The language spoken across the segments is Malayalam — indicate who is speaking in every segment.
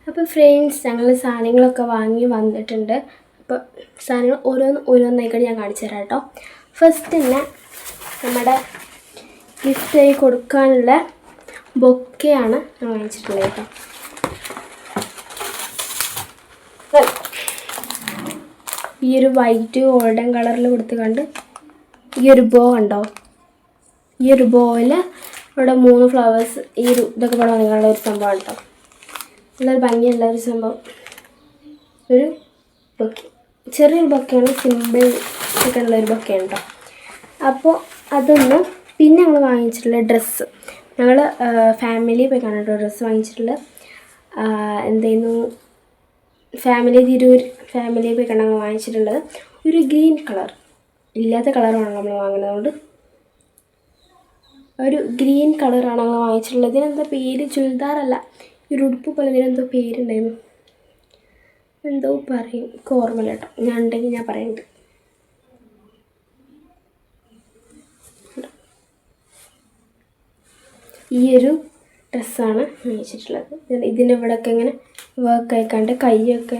Speaker 1: അപ്പോൾ ഫ്രണ്ട്സ്, ഞങ്ങൾ സാധനങ്ങളൊക്കെ വാങ്ങി വന്നിട്ടുണ്ട്. അപ്പോൾ സാധനങ്ങൾ ഓരോന്നായിക്കോട്ട് ഞാൻ കാണിച്ചു തരാം കേട്ടോ. ഫസ്റ്റ് തന്നെ നമ്മുടെ ഗിഫ്റ്റായി കൊടുക്കാനുള്ള ബൊക്കെയാണ് ഞാൻ വാങ്ങിച്ചിട്ടുള്ളത് കേട്ടോ. ഈ ഒരു വൈറ്റ് ഗോൾഡൻ കളറിൽ കൊടുത്തുകൊണ്ട് ഈ ഒരു ബോ കണ്ടോ, ഈ ഒരു ബോയിൽ ഇവിടെ 3 ഫ്ലവേഴ്സ്, ഇതൊക്കെ ഇവിടെ നിങ്ങളുടെ ഒരു സംഭവം കേട്ടോ. നല്ലൊരു ഭംഗിയുള്ള ഒരു സംഭവം, ഒരു ബൊക്കെ, ചെറിയൊരു ബൊക്കെയാണ്, സിമ്പിൾ ഒക്കെ ഉള്ളൊരു ബൊക്കെയാണ് കേട്ടോ. അപ്പോൾ അതൊന്ന്. പിന്നെ ഞങ്ങൾ വാങ്ങിച്ചിട്ടുള്ള ഡ്രസ്സ്, ഞങ്ങൾ ഫാമിലി പോയി കണ്ടിട്ടോ ഡ്രസ്സ് വാങ്ങിച്ചിട്ടുള്ളത്. എന്തായിരുന്നു, തിരൂർ ഫാമിലി പോയി കണ്ടാൽ വാങ്ങിച്ചിട്ടുള്ളത് ഒരു ഗ്രീൻ കളർ, ഇല്ലാത്ത കളറാണ് നമ്മൾ വാങ്ങുന്നതുകൊണ്ട് ഒരു ഗ്രീൻ കളറാണ് ഞങ്ങൾ വാങ്ങിച്ചിട്ടുള്ളത്. ഇതിനെന്താ പേര്, ചുരിദാറല്ല, ഒരു ഉടുപ്പ് പോലെ ഇതിനെന്തോ പേരുണ്ടായിരുന്നു, എന്തോ പറയും, എനിക്ക് ഓർമ്മയില്ല കേട്ടോ. ഞാൻ ഉണ്ടെങ്കിൽ ഞാൻ പറയുന്നുണ്ട്. ഈ ഒരു ഡ്രസ്സാണ് വാങ്ങിച്ചിട്ടുള്ളത്. ഇതിൻ്റെ ഇവിടെയൊക്കെ ഇങ്ങനെ വർക്ക് ആയിക്കാണ്ട് കൈയൊക്കെ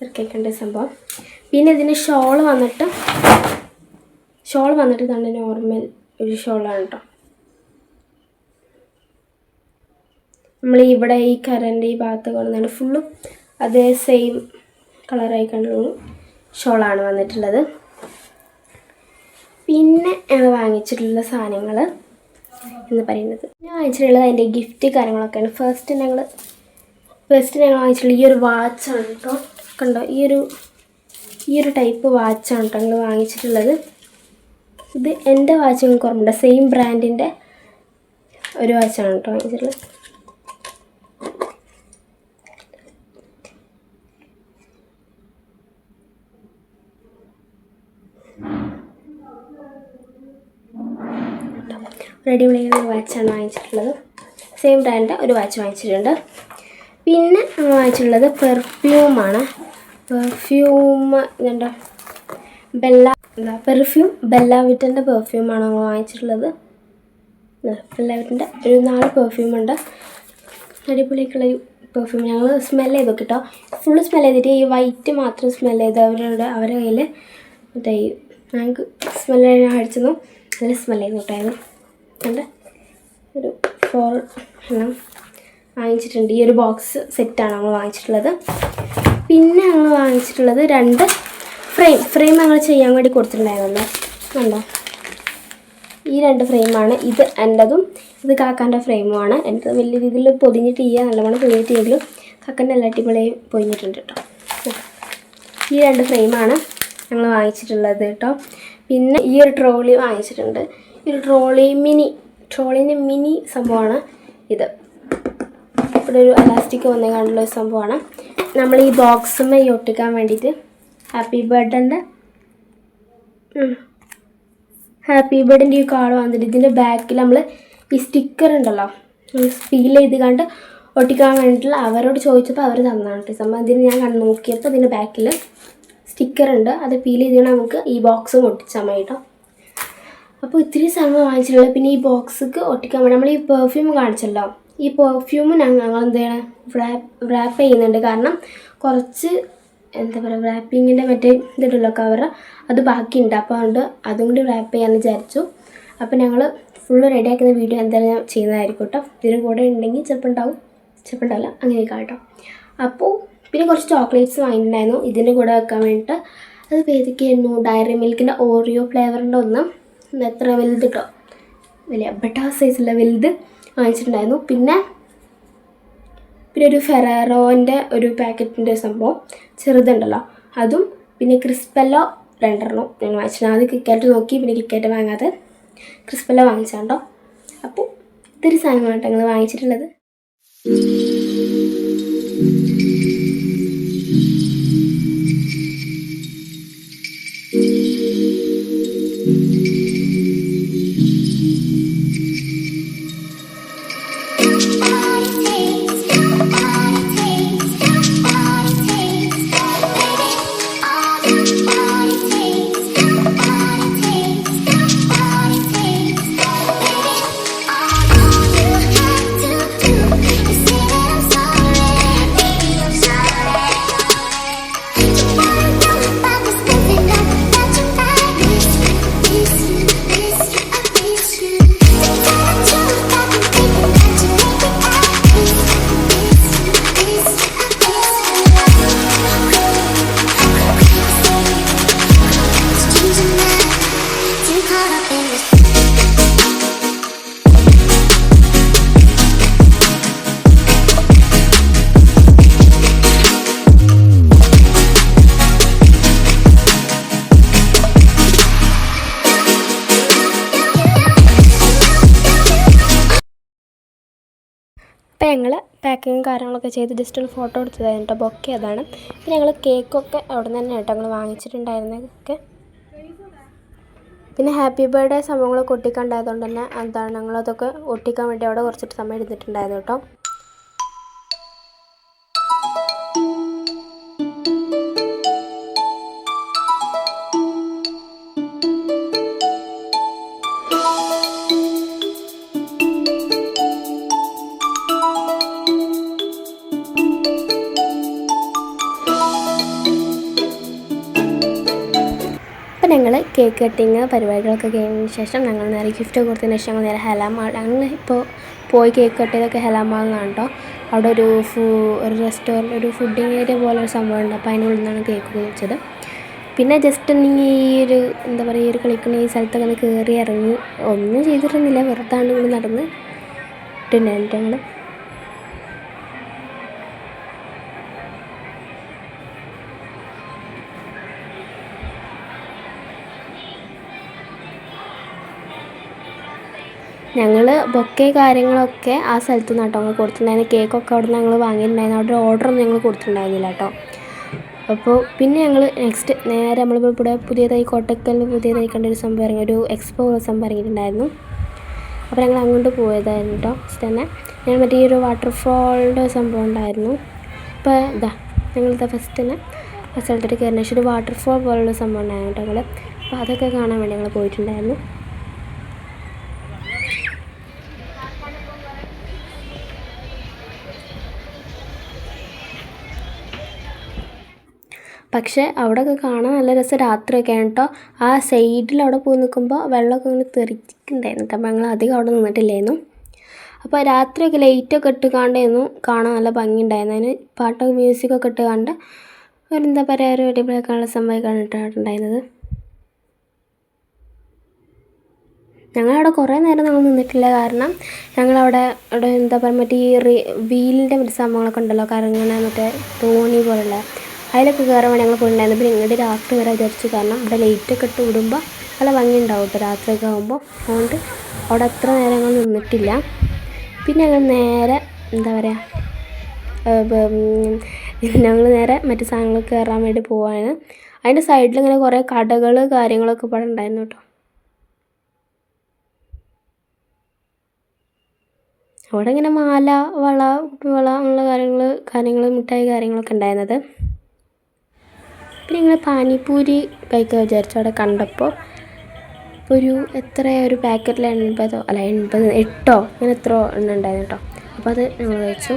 Speaker 1: ഇറക്കിക്കണ്ട സംഭവം. പിന്നെ ഇതിന് ഷോൾ വന്നിട്ട് തന്നെ നോർമൽ ഒരു ഷോളാണ് കേട്ടോ. നമ്മൾ ഇവിടെ ഈ കരൻ്റെ ഈ ഭാഗത്ത് കാണുന്നതാണ് ഫുള്ളും അതേ സെയിം കളറായി കണ്ടുള്ള ഷോളാണ് വന്നിട്ടുള്ളത്. പിന്നെ ഞങ്ങൾ വാങ്ങിച്ചിട്ടുള്ള സാധനങ്ങൾ എന്ന് പറയുന്നത്, ഞാൻ വാങ്ങിച്ചിട്ടുള്ളത് അതിൻ്റെ ഗിഫ്റ്റ് കാര്യങ്ങളൊക്കെയാണ്. ഫസ്റ്റ് ഞങ്ങൾ വാങ്ങിച്ചിട്ടുള്ള ഈ ഒരു വാച്ചാണ് കേട്ടോ. കണ്ടോ, ഈ ഒരു ടൈപ്പ് വാച്ചാണ് കേട്ടോ ഞങ്ങൾ വാങ്ങിച്ചിട്ടുള്ളത്. ഇത് എൻ്റെ വാച്ച് നിങ്ങൾക്ക് ഓർമ്മയുണ്ട്, സെയിം ബ്രാൻഡിൻ്റെ ഒരു വാച്ചാണ് കേട്ടോ വാങ്ങിച്ചിട്ടുള്ളത്. റെഡിമെയ്ഡ് വാച്ചാണ് വാങ്ങിച്ചിട്ടുള്ളത്, സെയിം ബ്രാൻഡിൻ്റെ ഒരു വാച്ച് വാങ്ങിച്ചിട്ടുണ്ട്. പിന്നെ നമ്മൾ വാങ്ങിച്ചിട്ടുള്ളത് പെർഫ്യൂമാണ്. ഇതുണ്ട്, ബെല്ല വിറ്റൻ്റെ പെർഫ്യൂമാണ് നമ്മൾ വാങ്ങിച്ചിട്ടുള്ളത്. ബെല്ല വിറ്റൻ്റെ ഒരു 4 പെർഫ്യൂമുണ്ട്, അടിപൊളിയൊക്കെയുള്ളൊരു പെർഫ്യൂം. ഞങ്ങൾ സ്മെല്ല് ചെയ്ത് നോക്കിട്ടോ, ഫുള്ള് സ്മെല്ല് ചെയ്തിട്ട് ഈ വൈറ്റ് മാത്രം സ്മെല്ല് ചെയ്ത് അവരുടെ കയ്യിൽ മറ്റേ ഞങ്ങൾക്ക് സ്മെല്ല് ഞാൻ അടിച്ചെന്നു, നല്ല സ്മെല്ല് ചെയ്ത് നോട്ടായിരുന്നു. അതുകൊണ്ട് ഒരു 4 എണ്ണം വാങ്ങിച്ചിട്ടുണ്ട്. ഈ ഒരു ബോക്സ് സെറ്റാണ് നമ്മൾ വാങ്ങിച്ചിട്ടുള്ളത്. പിന്നെ ഞങ്ങൾ വാങ്ങിച്ചിട്ടുള്ളത് 2 ഫ്രെയിം ഞങ്ങൾ ചെയ്യാൻ വേണ്ടി കൊടുത്തിട്ടുണ്ടായിരുന്നല്ലോ, കണ്ടോ, ഈ 2 ഫ്രെയിമാണ്. ഇത് എൻ്റെതും ഇത് കാക്കാൻ്റെ ഫ്രെയിമുമാണ്. എൻ്റെ വലിയ രീതിയിൽ പൊതിഞ്ഞിട്ട് നല്ലവണ്ണം പൊതിഞ്ഞിട്ടെങ്കിലും കാക്കൻ്റെ എല്ലാ അടിപൊളിയായി പൊതിഞ്ഞിട്ടുണ്ട് കേട്ടോ. ഈ 2 ഫ്രെയിമാണ് ഞങ്ങൾ വാങ്ങിച്ചിട്ടുള്ളത് കേട്ടോ. പിന്നെ ഈ ഒരു ട്രോളി വാങ്ങിച്ചിട്ടുണ്ട്. ഈ ഒരു ട്രോളിൻ്റെ മിനി സംഭവമാണ് ഇത്. ഇവിടെ ഒരു എലാസ്റ്റിക് വന്നേ കണ്ടുള്ള ഒരു സംഭവമാണ്. നമ്മൾ ഈ ബോക്സുമ്മേ ഒട്ടിക്കാൻ വേണ്ടിയിട്ട് ഹാപ്പി ബർത്ത്ഡേൻ്റെ ഈ കാർഡ് വന്നിട്ട് ഇതിൻ്റെ ബാക്കിൽ നമ്മൾ ഈ സ്റ്റിക്കർ ഉണ്ടല്ലോ ഫീൽ ചെയ്ത് കണ്ട് ഒട്ടിക്കാൻ വേണ്ടിയിട്ടുള്ള അവരോട് ചോദിച്ചപ്പോൾ അവർ തന്നതാണ് കേട്ടോ സംഭവം. ഇതിന് ഞാൻ നോക്കിയപ്പോൾ ഇതിൻ്റെ ബാക്കിൽ സ്റ്റിക്കർ ഉണ്ട്, അത് ഫീൽ ചെയ്ത് നമുക്ക് ഈ ബോക്സും ഒട്ടിച്ചാൽ മതി കേട്ടോ. അപ്പോൾ ഇത്തിരി സമയം വാങ്ങിച്ചിട്ടുള്ളത്. പിന്നെ ഈ ബോക്സിക്ക് ഒട്ടിക്കാൻ വേണ്ടി നമ്മൾ ഈ പെർഫ്യൂം കാണിച്ചല്ലോ, ഈ പെർഫ്യൂം ഞങ്ങൾ എന്ത് ചെയ്യണം, റാപ്പ് ചെയ്യുന്നുണ്ട്. കാരണം കുറച്ച് എന്താ പറയുക, റാപ്പിങ്ങിൻ്റെ മറ്റേ ഇതുണ്ടല്ലോ കവർ, അത് ബാക്കിയുണ്ട്. അപ്പോൾ അതുകൊണ്ട് അതും കൂടി റാപ്പ് ചെയ്യാമെന്ന് വിചാരിച്ചു. അപ്പോൾ ഞങ്ങൾ ഫുള്ള് റെഡിയാക്കുന്ന വീഡിയോ എന്തായാലും ചെയ്യുന്നതായിരിക്കും കേട്ടോ. ഇതിന് കൂടെ ഉണ്ടെങ്കിൽ ചിലപ്പോൾ ഉണ്ടാവില്ല, അങ്ങനെയൊക്കെ കേട്ടോ. അപ്പോൾ പിന്നെ കുറച്ച് ചോക്ലേറ്റ്സ് വാങ്ങിയിട്ടുണ്ടായിരുന്നു ഇതിൻ്റെ കൂടെ വെക്കാൻ വേണ്ടിയിട്ട്. അത് ഏതൊക്കെയായിരുന്നു, ഡയറി മിൽക്കിൻ്റെ ഓറിയോ ഫ്ലേവറിൻ്റെ ഒന്ന്, എത്ര വലുത് കേട്ടോ, വലിയ ബട്ടാ സൈസുള്ള വലുത് വാങ്ങിച്ചിട്ടുണ്ടായിരുന്നു. പിന്നെ ഒരു ഫെറാറോൻ്റെ ഒരു പാക്കറ്റിൻ്റെ സംഭവം ചെറുതുണ്ടല്ലോ അതും, പിന്നെ ക്രിസ്പെല്ലോ 2 എണ്ണം ഞാൻ വാങ്ങിച്ചിട്ടുണ്ട്. അത് കിക്കാറ്റ് നോക്കി, പിന്നെ കിക്കാറ്റ് വാങ്ങാതെ ക്രിസ്പെല്ലോ വാങ്ങിച്ചാണ്ടോ. അപ്പോൾ ഇത്തിരി സാധനങ്ങളാണ് ഞങ്ങൾ വാങ്ങിച്ചിട്ടുള്ളത്. ഞങ്ങൾ പാക്കിങ്ങും കാര്യങ്ങളൊക്കെ ചെയ്ത് ജസ്റ്റ് ഒരു ഫോട്ടോ എടുത്തതായിരുന്നു കേട്ടോ. ബൊക്കെ അതാണ്. പിന്നെ ഞങ്ങൾ കേക്കൊക്കെ അവിടെ നിന്ന് തന്നെ കേട്ടോ ഞങ്ങൾ വാങ്ങിച്ചിട്ടുണ്ടായിരുന്നതൊക്കെ. പിന്നെ ഹാപ്പി ബർത്ത്ഡേ സംഭവങ്ങളൊക്കെ ഒട്ടിക്കാണ്ടായതുകൊണ്ട് തന്നെ എന്താണ് ഞങ്ങളതൊക്കെ ഒട്ടിക്കാൻ വേണ്ടി അവിടെ കുറച്ചിട്ട് സമയം എടുത്തിട്ടുണ്ടായിരുന്നു കേട്ടോ. അപ്പോൾ ഞങ്ങൾ കേക്ക് കട്ടിങ് പരിപാടികളൊക്കെ കഴിഞ്ഞതിന് ശേഷം ഞങ്ങൾ നേരെ ഗിഫ്റ്റ് കൊടുത്തതിന് ശേഷം ഞങ്ങൾ നേരെ ഹലാ മാൾ, ഞങ്ങൾ ഇപ്പോൾ പോയി കേക്ക് കട്ട് ചെയ്തൊക്കെ ഹലാ മാളിലാണ് കേട്ടോ. അവിടെ ഒരു റെസ്റ്റോറൻറ്റ്, ഒരു ഫുഡിങ് ഏരിയ പോലെ ഒരു സംഭവം ഉണ്ട്. അപ്പോൾ അതിനുള്ളിൽ നിന്നാണ് കേക്ക് കുറിച്ചത്. പിന്നെ ജസ്റ്റ് ഈ ഒരു എന്താ പറയുക, ഈ ഒരു കളിക്കുന്ന ഈ സ്ഥലത്തൊക്കെ ഒന്ന് കയറി ഇറങ്ങി ഒന്നും ചെയ്തിട്ടൊന്നുമില്ല, വെറുതാണ് ഇവിടെ നടന്ന് ഇട്ടുണ്ടായിരുന്നു ഞങ്ങൾ. ഞങ്ങൾ ബൊക്കെ കാര്യങ്ങളൊക്കെ ആ സ്ഥലത്ത് നിന്ന് കേട്ടോ ഞങ്ങൾ കൊടുത്തിട്ടുണ്ടായിരുന്നു. കേക്കൊക്കെ അവിടെ നിന്ന് ഞങ്ങൾ വാങ്ങിയിട്ടുണ്ടായിരുന്നു. അവിടെ ഓർഡറൊന്നും ഞങ്ങൾ കൊടുത്തിട്ടുണ്ടായിരുന്നില്ല കേട്ടോ. അപ്പോൾ പിന്നെ ഞങ്ങൾ നെക്സ്റ്റ് നേരെ നമ്മളിപ്പോൾ ഇവിടെ പുതിയതായി കോട്ടക്കലിൽ പുതിയതായി കണ്ടൊരു സംഭവം ഇറങ്ങി, ഒരു എക്സ്പോ സംഭവം ഇറങ്ങിയിട്ടുണ്ടായിരുന്നു. അപ്പോൾ ഞങ്ങൾ അങ്ങോട്ട് പോയതായിരുന്നു കേട്ടോ. ഫസ്റ്റ് തന്നെ ഞാൻ മറ്റേ ഈ ഒരു വാട്ടർഫോളിൻ്റെ സംഭവം ഉണ്ടായിരുന്നു. അപ്പോൾ ഞങ്ങളിതാ ഫസ്റ്റ് തന്നെ ആ സ്ഥലത്തോട്ട് കയറുന്ന ശേഷം ഒരു വാട്ടർഫോൾ പോലുള്ള സംഭവം ഉണ്ടായിരുന്നു കേട്ടോ ഞങ്ങൾ. അപ്പോൾ അതൊക്കെ കാണാൻ വേണ്ടി ഞങ്ങൾ പോയിട്ടുണ്ടായിരുന്നു. പക്ഷേ അവിടെയൊക്കെ കാണാൻ നല്ല രസം രാത്രിയൊക്കെയാണ് കേട്ടോ. ആ സൈഡിൽ അവിടെ പോയി നിൽക്കുമ്പോൾ വെള്ളമൊക്കെ ഇങ്ങനെ തെറിച്ചിട്ടുണ്ടായിരുന്നു കേട്ടോ. അപ്പോൾ ഞങ്ങൾ അധികം അവിടെ നിന്നിട്ടില്ലായിരുന്നു. അപ്പോൾ രാത്രിയൊക്കെ ലൈറ്റൊക്കെ ഇട്ട് കാണാൻ നല്ല ഭംഗിയുണ്ടായിരുന്നു. അതിന് പാട്ടൊക്കെ മ്യൂസിക്കൊക്കെ ഇട്ട് കണ്ട് ഒരു എന്താ പറയുക, ഒരു അടിപൊളിയൊക്കെയുള്ള സംഭവം കണ്ടിട്ടുണ്ടായിരുന്നത്. ഞങ്ങളവിടെ കുറേ നേരം ഞങ്ങൾ നിന്നിട്ടില്ല. കാരണം ഞങ്ങളവിടെ എന്താ പറയുക, മറ്റേ ഈ വീലിൻ്റെ മറ്റു സംഭവങ്ങളൊക്കെ ഉണ്ടല്ലോ, കറങ്ങണ മറ്റേ തോണി പോലുള്ള, അതിലൊക്കെ കയറാൻ വേണ്ടി ഞങ്ങൾ പോയിട്ടുണ്ടായിരുന്നു. പിന്നെ ഇങ്ങോട്ട് രാത്രി വരെ വിചാരിച്ചു. കാരണം ഇവിടെ ലൈറ്റൊക്കെ ഇട്ട് വിടുമ്പോൾ നല്ല ഭംഗി ഉണ്ടാവും കേട്ടോ രാത്രിയൊക്കെ ആകുമ്പോൾ. അതുകൊണ്ട് അവിടെ അത്ര നേരം ഞങ്ങൾ നിന്നിട്ടില്ല. പിന്നെ ഞങ്ങൾ നേരെ എന്താ പറയുക, ഞങ്ങൾ നേരെ മറ്റു സാധനങ്ങൾ കയറാൻ വേണ്ടി പോവാണ്. അതിൻ്റെ സൈഡിൽ ഇങ്ങനെ കുറേ കടകൾ കാര്യങ്ങളൊക്കെ ഇവിടെ ഉണ്ടായിരുന്നു കേട്ടോ. അവിടെ ഇങ്ങനെ മാല, വള, കുപ്പിവള അങ്ങനെയുള്ള കാര്യങ്ങൾ മിഠായി കാര്യങ്ങളൊക്കെ ഉണ്ടായിരുന്നത്. പിന്നെ ഞങ്ങൾ പാനിപ്പൂരി കഴിക്കാൻ വിചാരിച്ചു. അവിടെ കണ്ടപ്പോൾ ഒരു ഒരു പാക്കറ്റിൽ 80 അല്ല 8 അങ്ങനെ എത്രയോ എണ്ണം ഉണ്ടായിരുന്നു കേട്ടോ. അപ്പോൾ അത് ഞങ്ങൾ കഴിച്ചു.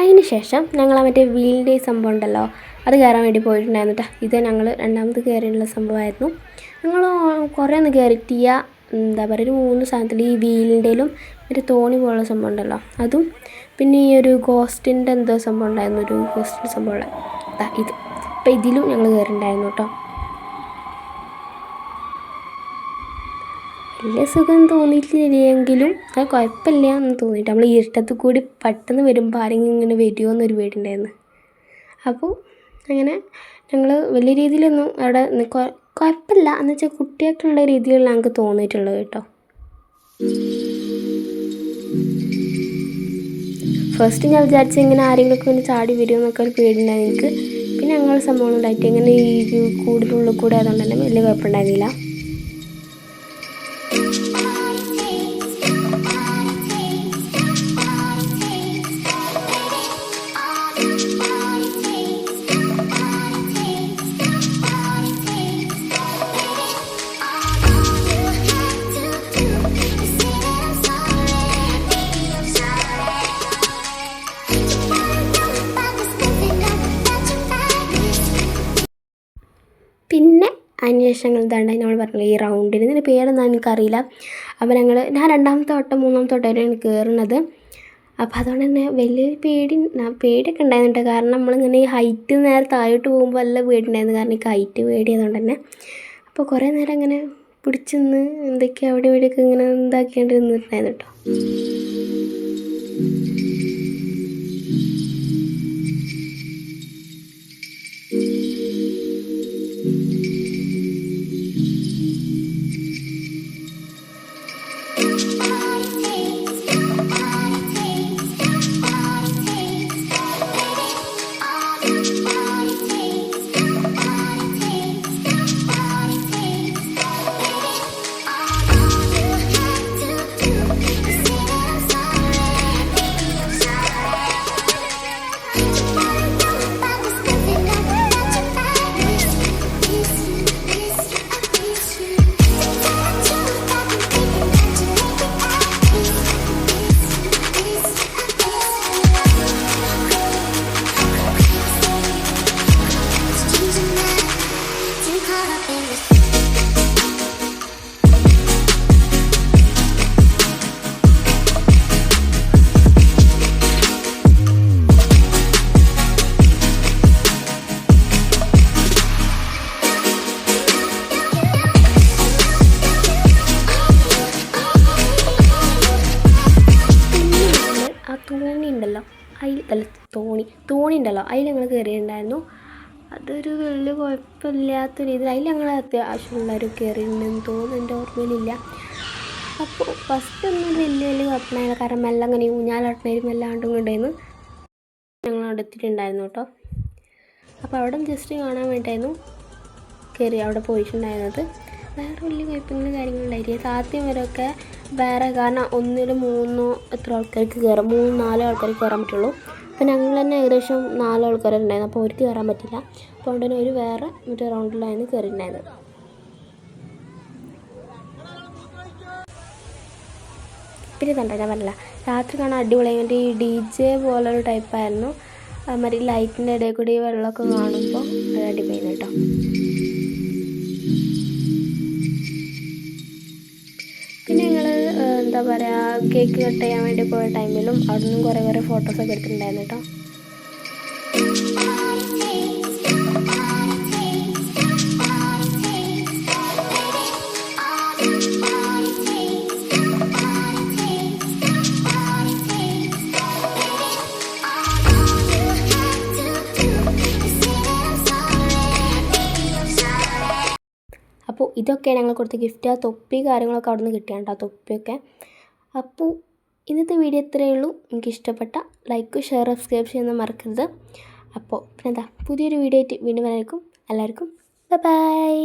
Speaker 1: അതിന് ശേഷം ഞങ്ങൾ മറ്റേ വീലിൻ്റെ സംഭവം ഉണ്ടല്ലോ, അത് കയറാൻ വേണ്ടി പോയിട്ടുണ്ടായിരുന്നു കേട്ടോ. ഇത് ഞങ്ങൾ രണ്ടാമത് കയറിയുള്ള സംഭവമായിരുന്നു. ഞങ്ങൾ കുറേ ഒന്നും കയറിയിട്ടില്ല. എന്താ പറയുക, ഒരു 3 സാധനത്തിൽ ഈ വീലിൻ്റെയിലും ഒരു തോണി പോലുള്ള സംഭവം ഉണ്ടല്ലോ അതും, പിന്നെ ഈ ഒരു ഗോസ്റ്റിൻ്റെ എന്തോ സംഭവം ഉണ്ടായിരുന്നു, ഒരു ഗോസ്റ്റിൻ്റെ സംഭവമുള്ള ഇത്. അപ്പോൾ ഇതിലും ഞങ്ങൾ കയറിയിട്ടുണ്ടായിരുന്നു കേട്ടോ. വലിയ സുഖം തോന്നിയിട്ടില്ലെങ്കിലും അത് കുഴപ്പമില്ല എന്ന് തോന്നിയിട്ട്. നമ്മൾ ഇരുട്ടത്ത് കൂടി പെട്ടെന്ന് വരുമ്പോൾ ആരെങ്കിലും ഇങ്ങനെ വരുമോ എന്നൊരു പേടിയുണ്ടായിരുന്നു. അപ്പോൾ അങ്ങനെ ഞങ്ങൾ വലിയ രീതിയിലൊന്നും അവിടെ കുഴപ്പമില്ല എന്ന് വെച്ചാൽ കുട്ടികൾക്കുള്ള രീതിയിലുള്ള ഞങ്ങൾക്ക് തോന്നിയിട്ടുള്ളത് കേട്ടോ. ഫസ്റ്റ് ഞാൻ വിചാരിച്ചു ഇങ്ങനെ ആരെങ്കിലുമൊക്കെ ഇങ്ങനെ ചാടി വരുമെന്നൊക്കെ ഒരു പേടിയുണ്ടായിരുന്നു എനിക്ക്. പിന്നെ അങ്ങനെ സംഭവങ്ങളുണ്ടായിട്ട് ഇങ്ങനെ ഈ കൂടുതലുള്ള കൂടെ ആയതുകൊണ്ട് തന്നെ വലിയ കുഴപ്പമുണ്ടായിരുന്നില്ല. പിന്നെ അതിനുശേഷം ഞങ്ങൾ നമ്മൾ പറഞ്ഞില്ല ഈ റൗണ്ടിന്, ഇതിൻ്റെ പേരൊന്നും എനിക്കറിയില്ല. അപ്പോൾ ഞാൻ രണ്ടാമത്തെ വട്ടം മൂന്നാമത്തെ വട്ടമായിട്ടാണ് കയറുന്നത്. അപ്പോൾ അതുകൊണ്ട് തന്നെ വലിയൊരു പേടിയൊക്കെ ഉണ്ടായിരുന്നു. കാരണം നമ്മളിങ്ങനെ ഈ ഹൈറ്റ് നേരെ താഴോട്ട് പോകുമ്പോൾ നല്ല പേടിയുണ്ടായിരുന്നു. കാരണം ഈ ഹൈറ്റ് പേടിയായതുകൊണ്ട് തന്നെ. അപ്പോൾ കുറേ നേരം ഇങ്ങനെ പിടിച്ച് നിന്ന് എന്തൊക്കെയാണ് അവിടെ ഇവിടെയൊക്കെ ഇങ്ങനെ ഇതാക്കിയാണ്ട് നിന്നിട്ടുണ്ടായിരുന്നു കേട്ടോ. ഉണ്ടല്ലോ അതിൽ അല്ല തോണി ഉണ്ടല്ലോ അതിൽ ഞങ്ങൾ കയറിയിട്ടുണ്ടായിരുന്നു. അതൊരു വലിയ കുഴപ്പമില്ലാത്ത രീതിയിൽ അതിൽ ഞങ്ങൾ അത്യാവശ്യമുള്ളവർ കയറിയിട്ടുണ്ടെന്ന് തോന്നുന്നു, എൻ്റെ ഓർമ്മയിലില്ല. അപ്പോൾ ഫസ്റ്റ് ഒന്നും വലിയ കുഴപ്പമില്ല, കാരണം മെല്ലെ അങ്ങനെ ഊഞ്ഞാലാട്ടണേരും മെല്ലെ ആണ്ടും കൊണ്ടായിരുന്നു ഞങ്ങൾ അവിടെ എത്തിയിട്ടുണ്ടായിരുന്നു കേട്ടോ. അപ്പോൾ അവിടെ ജസ്റ്റ് കാണാൻ വേണ്ടിയിട്ടായിരുന്നു കയറി അവിടെ പോയിട്ടുണ്ടായിരുന്നത്. വേറെ വലിയ കുഴപ്പങ്ങളും കാര്യങ്ങളുണ്ടായിരിക്കും. താത്യം വരെയൊക്കെ വേറെ, കാരണം 1 3 എത്ര ആൾക്കാർക്ക് കയറാം, 3 4 ആൾക്കാർക്ക് കയറാൻ പറ്റുള്ളൂ. അപ്പോൾ ഞങ്ങൾ തന്നെ ഏകദേശം 4 ആൾക്കാരുണ്ടായിരുന്നു, അപ്പോൾ അവർക്ക് കയറാൻ പറ്റില്ല. അപ്പോൾ അതുകൊണ്ട് തന്നെ ഒരു വേറെ മറ്റേ റൗണ്ടിലായിരുന്നു കയറിയിട്ടുണ്ടായിരുന്നത്. പിന്നെ കണ്ടോ ഞാൻ പറഞ്ഞില്ല, രാത്രി കാണാൻ അടിപൊളിയായി. മറ്റേ ഈ DJ പോലൊരു ടൈപ്പായിരുന്നു. മറ്റേ ലൈറ്റിൻ്റെ ഇടയിൽ കൂടി ഈ വെള്ളമൊക്കെ കാണുമ്പോൾ അത് അടിപൊളി കേട്ടോ. പിന്നെ ഞങ്ങൾ എന്താ പറയുക, കേക്ക് കട്ട് ചെയ്യാൻ വേണ്ടി പോയ ടൈമിലും അവിടെ നിന്നും കുറേ ഫോട്ടോസൊക്കെ എടുത്തിട്ടുണ്ടായിരുന്നു കേട്ടോ. അപ്പോൾ ഇതൊക്കെയാണ് ഞങ്ങൾ കൊടുത്ത ഗിഫ്റ്റ്. ആ തൊപ്പി കാര്യങ്ങളൊക്കെ അവിടെ നിന്ന് കിട്ടിയാണ് കേട്ടോ, തൊപ്പിയൊക്കെ. അപ്പോൾ ഇന്നത്തെ വീഡിയോ ഇത്രയേ ഉള്ളൂ. എനിക്ക് ഇഷ്ടപ്പെട്ട ലൈക്ക്, ഷെയർ, സബ്സ്ക്രൈബ് ചെയ്യുന്നത് മറക്കരുത്. അപ്പോൾ പിന്നെന്താ, പുതിയൊരു വീഡിയോ ആയിട്ട് വീണ്ടും വരായിരിക്കും. എല്ലാവർക്കും ബൈ.